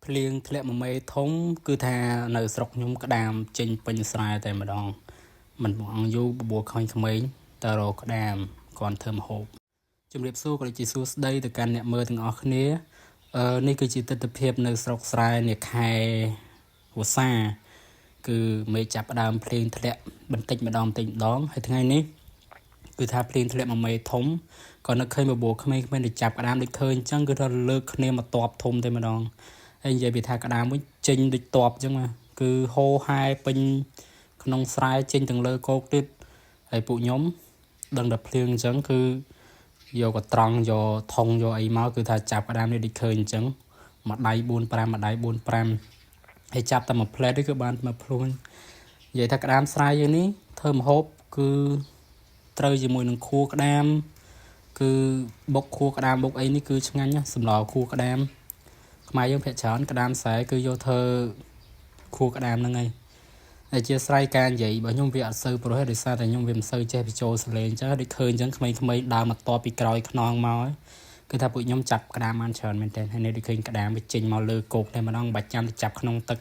ភ្លៀងធ្លាក់មួយមេធំគឺថានៅស្រុកខ្ញុំក្តាមចេញពេញស្រែតែម្ដងមិនបងយូរបបួលក្មេងៗតើរកក្តាមគាត់ធ្វើម្ហូបជំរាបសួរក៏ដូចជាសួស្ដីទៅកាន់អ្នកមើលទាំងអស់គ្នានេះគឺជាទស្សនវិជ្ជានៅស្រុកស្រែនាខែវស្សាគឺមេចាប់ផ្ដើមភ្លៀងធ្លាក់បន្តិចម្ដងហើយថ្ងៃនេះគឺថាភ្លៀងធ្លាក់មួយមេធំក៏នឹកឃើញបបួលក្មេងៗទៅចាប់ក្តាមដូចឃើញអញ្ចឹងគឺថាលើកគ្នាមកតបធំតែម្ដងហើយនិយាយពីថាក្តាមវិញចេញដូចតបអញ្ចឹងគឺហូរហែពេញក្នុងស្រែចេញទាំងលើគោកទៀតហើយពួកខ្ញុំដឹងតែភ្លៀងអញ្ចឹងគឺយកកត្រង់យកថងយកអីមកគឺថាចាប់ក្តាមនេះដូចឃើញអញ្ចឹងមួយដៃ4 5មួយដៃ4 5ហើយចាប់តែមួយផ្លែតនេះគឺបានមកភ្លួងនិយាយថាក្តាមស្រែយើងនេះធ្វើម្ហូបគឺត្រូវជាមួយនឹងខួក្តាមគឺបុកខួក្តាមបុកអីនេះគឺឆ្ងាញ់ណាស់សម្លខួក្តាមខ្មែរយើងភាគច្រើនក្តាមស្រែគឺយកធ្វើខួក្តាមហ្នឹងឯងតែជាស្រ័យការនិយាយរបស់ខ្ញុំវាអត់សូវប្រុសទេដោយសារតែខ្ញុំវាមិនសូវចេះបញ្ចូលសលេងអញ្ចឹងដូចឃើញអញ្ចឹងក្មេងៗដើរមកតបពីក្រោយខ្នងមកគឺថាពួកខ្ញុំចាប់ក្តាមបានច្រើនមែនទែនហើយនេះដូចឃើញក្តាមវាចេញមកលើគោកតែម្ដងបាច់ចាំទៅចាប់ក្នុងទឹក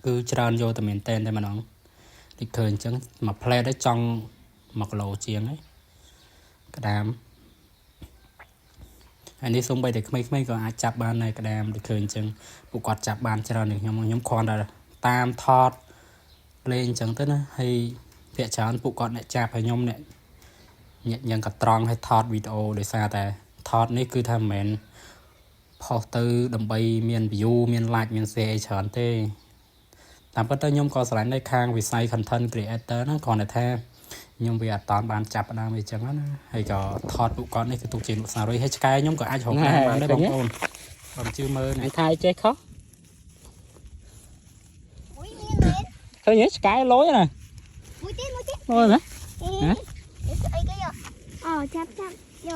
គឺច្រើនយកតែមែនទែនតែម្ដងដូចឃើញអញ្ចឹងមួយផ្លែតចង់1គីឡូជាងហើយក្តាមហើយនេះសូម្បីតែក្មេងៗក៏អាចចាប់បានដែរក្តាមដូចឃើញអញ្ចឹងពួកគាត់ចាប់បានច្រើនជាងខ្ញុំគ្រាន់តែតាមថតលេងអញ្ចឹងទៅណាហើយភាគច្រើនពួកគាត់អ្នកចាប់ហើយខ្ញុំអ្នកយ៉ាងក៏ត្រង់ឲ្យថតវីដេអូដោយសារតែថតនេះគឺថាមិនមែនផុសទៅដើម្បីមាន view មាន like មាន share អីច្រើនទេតាមពិតទៅខ្ញុំក៏ស្រឡាញ់ដែរខាងវិស័យ content creator ហ្នឹងគ្រាន់តែថាខ្ញុំវាអត់តាន់បានចាប់ដើមអីចឹងណាហើយក៏ថតពួកគាត់នេះគឺទុកជាអនុស្សាវរីយ៍ហើយឆ្កែខ្ញុំក៏អាចរកបានដែរបងប្អូនបងជឿមើលនេះថៃចេះខុសឃើញឆ្កែលយណាមួយទៀតមើលណាអីគេចាប់យក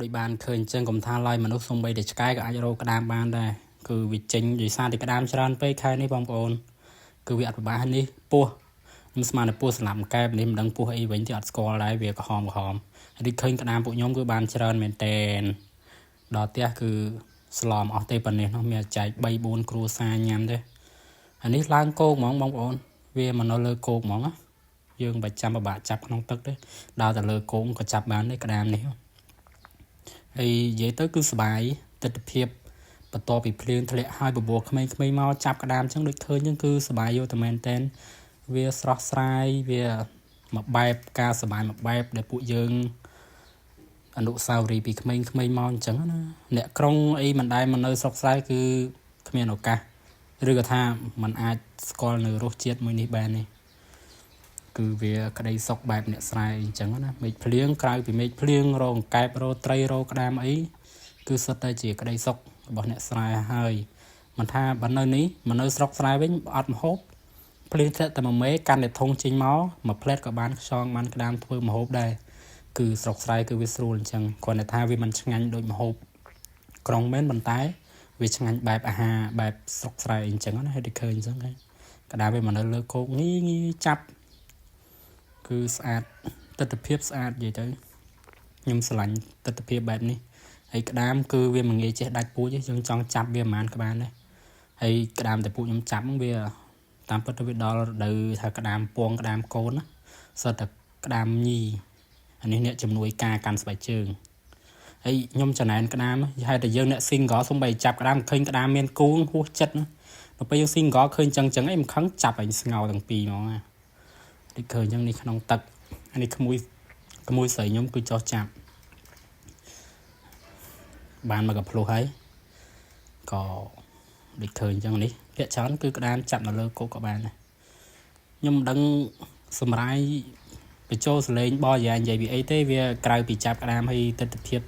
ដូចបានឃើញចឹងកុំថាឡើយមនុស្សសំបីតែឆ្កែក៏អាចរកក្តាមបានដែរគឺវាចេញដោយសារតែក្តាមច្រើនពេកខែនេះបងប្អូនគឺវាអត់ប្របាសនេះពោះខ្ញុំស្មានតែពោះស្លាប់កែបនេះមិនដឹងពោះអីវិញទេអត់ស្គាល់ដែរវាក្រហមហើយដូចឃើញក្តាមពួកខ្ញុំគឺបានច្រើនមែនតែនដល់ផ្ទះគឺស្លមអស់ទេប៉ុណ្ណេះនោះមានចែក 3-4 គ្រួសារញ៉ាំទេអានេះឡើងគោកហ្មងបងប្អូនវាមកនៅលើគោកហ្មងណាយើងបាច់ចាំពិបាកចាប់ក្នុងទឹកទេដើរទៅលើគោកក៏ចាប់បានដែរក្តាមនេះហើយនិយាយទៅគឺសុបាយទិដ្ឋភាពបន្ទាប់ពីភ្លៀងធ្លាក់ហើយបបួលក្មេងៗមកចាប់ក្តាមអញ្ចឹងដូចឃើញអញ្ចឹងគឺសុបាយយកតែមែនតែនវាស្រស់ស្រាយវាមួយបែបការសុបាយមួយបែបដែលពួកយើងអនុស្សាវរីយ៍ពីក្មេងៗមកអញ្ចឹងណាអ្នកក្រុងអីមិនដែលមកនៅស្រុកស្រែគឺគ្មានឱកាសឬក៏ថាมันអាចស្គាល់នៅរសជាតិមួយនេះបានទេគឺវាក្តីសុខបែបអ្នកស្រែអញ្ចឹងណាមេឃភ្លៀងក្រៅពីមេឃភ្លៀងរងកែបរោត្រីរោក្តាមអីគឺសុទ្ធតែជាក្តីសុខរបស់អ្នកស្រែហើយមិនថាបើនៅនេះមកនៅស្រុកស្រែវិញអត់ម្ហូបភ្លៀងធ្លាក់តែមួយមេកាន់តែធុងចេញមកមួយផ្លែតក៏បានខ្យងបានក្តាមធ្វើម្ហូបដែរគឺស្រុកស្រែគឺវាស្រួលអញ្ចឹងគ្រាន់តែថាវាមិនឆ្ងាញ់ដូចម្ហូបក្រុងមែនប៉ុន្តែវាឆ្ងាញ់បែបអាហារបែបស្រុកស្រែអញ្ចឹងណាហើយដូចឃើញអញ្ចឹងហើយក្តាមវាមកនៅលើគោកងាយចាប់គឺស្អាតទិដ្ឋភាពស្អាតនិយាយទៅខ្ញុំស្រឡាញ់ទិដ្ឋភាពបែបនេះហើយក្តាមគឺវាមិនងាយចេះដាច់ពូជទេយើងចង់ចាប់វាប្រហែលក្បាលដែរហើយក្តាមតែពូជខ្ញុំចាប់វាតាមពិតទៅវាដល់រដូវថាក្តាមពងក្តាមកូនណាសិតតែក្តាមញីអានេះអ្នកជំនួយការកាន់ស្បែកជើងហើយខ្ញុំចំណែនក្តាមហើយតែយើងអ្នក single សំបីចាប់ក្តាមឃើញក្តាមមានគូងហួសចិត្តណាដល់ពេលយើង single ឃើញចឹងអីមិនខឹងចាប់ឲ្យស្ងោទាំងពីរហ្មងណាដូចឃើញចឹងនេះក្នុងទឹកអានេះក្មួយស្រីខ្ញុំគឺចោះចាប់បានមកកំភ្លោះហើយក៏ដូចឃើញចឹងនេះភាគច្រើនគឺក្តាមចាប់នៅលើគោកក៏បានដែរខ្ញុំមិនដឹងសម្រាយបញ្ចូលសលេងបរយ៉ានិយាយពីអីទេវាក្រៅពីចាប់ក្តាមហើយទិដ្ឋភាព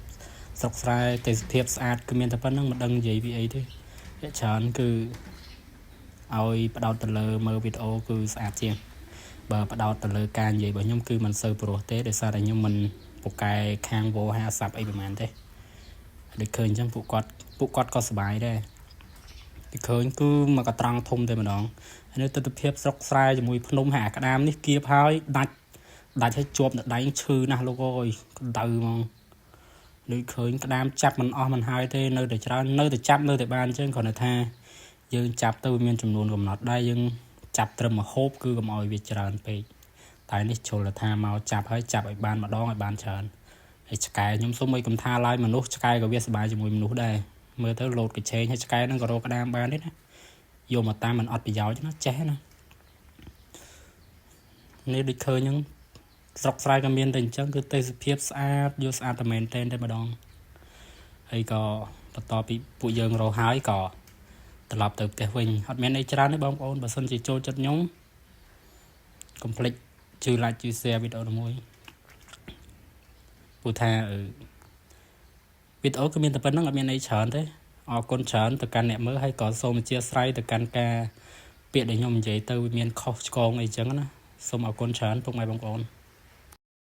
ស្រុកស្រែទេសភាពស្អាតគឺមានតែប៉ុណ្្នឹងមិនដឹងនិយាយពីអីទេភាគច្រើនគឺឲ្យបដោតទៅលើមើលវីដេអូគឺស្អាតជាងបើបដោតទៅលើការនិយាយរបស់ខ្ញុំគឺមិនសូវព្រោះទេដោយសារតែខ្ញុំមិនពូកែខាងវោហាស័ព្ទអីប្រហែលទេដូចឃើញអញ្ចឹងពួកគាត់ក៏សប្បាយដែរដូចឃើញគឺមកកត្រង់ធំតែម្ដងហើយនៅទិដ្ឋភាពស្រុកស្រែជាមួយភ្នំហាក្តាមនេះគៀបហើយដាច់ឲ្យជាប់នៅដៃឈឺណាស់លោកអើយក្តៅហ្មង ដូចឃើញក្តាមចាប់មិនអស់មិនហើយទេនៅតែច្រើននៅតែចាប់នៅតែបានអញ្ចឹងគ្រាន់តែថាយើងចាប់ទៅមានចំនួនកំណត់ដែរយើងចាប់ត្រឹមមួយហូបគឺកុំឲ្យវាច្រើនពេកតែនេះជុលថាមកចាប់ហើយចាប់ឲ្យបានម្ដងឲ្យបានច្រើនហើយឆ្កែខ្ញុំសុំឲ្យកុំថាឡើយមនុស្សឆ្កែក៏វាសប្បាយជាមួយមនុស្សដែរមើលទៅលោតកញ្ឆេងហើយឆ្កែហ្នឹងក៏រកក្តាមបានទេណាយកមកតាមមិនអត់ប្រយោជន៍ណាចេះណានេះដូចឃើញហ្នឹងស្រុកស្រែក៏មានតែអញ្ចឹងគឺទេសភាពស្អាតយកស្អាតតែមែនតែម្ដងហើយក៏បន្ទាប់ពីពួកយើងរកហើយក៏ត្រឡប់ទៅផ្ទះវិញអត់មានអីច្រើនទេបងប្អូនបើសិនជាចូលចិត្តខ្ញុំកុំភ្លេចជួយ like ជួយ share វីដេអូនេះមួយព្រោះថាវីដេអូគឺមានតែប៉ុណ្្នឹងអត់មានអីច្រើនទេអរគុណច្រើនទៅកាន់អ្នកមើលហើយក៏សូមអធិស្ឋានទៅកាន់ការពាក្យដែលខ្ញុំនិយាយទៅវាមានខុសឆ្គងអីចឹងណាសូមអរគុណច្រើនពុកម៉ែបងប្អូន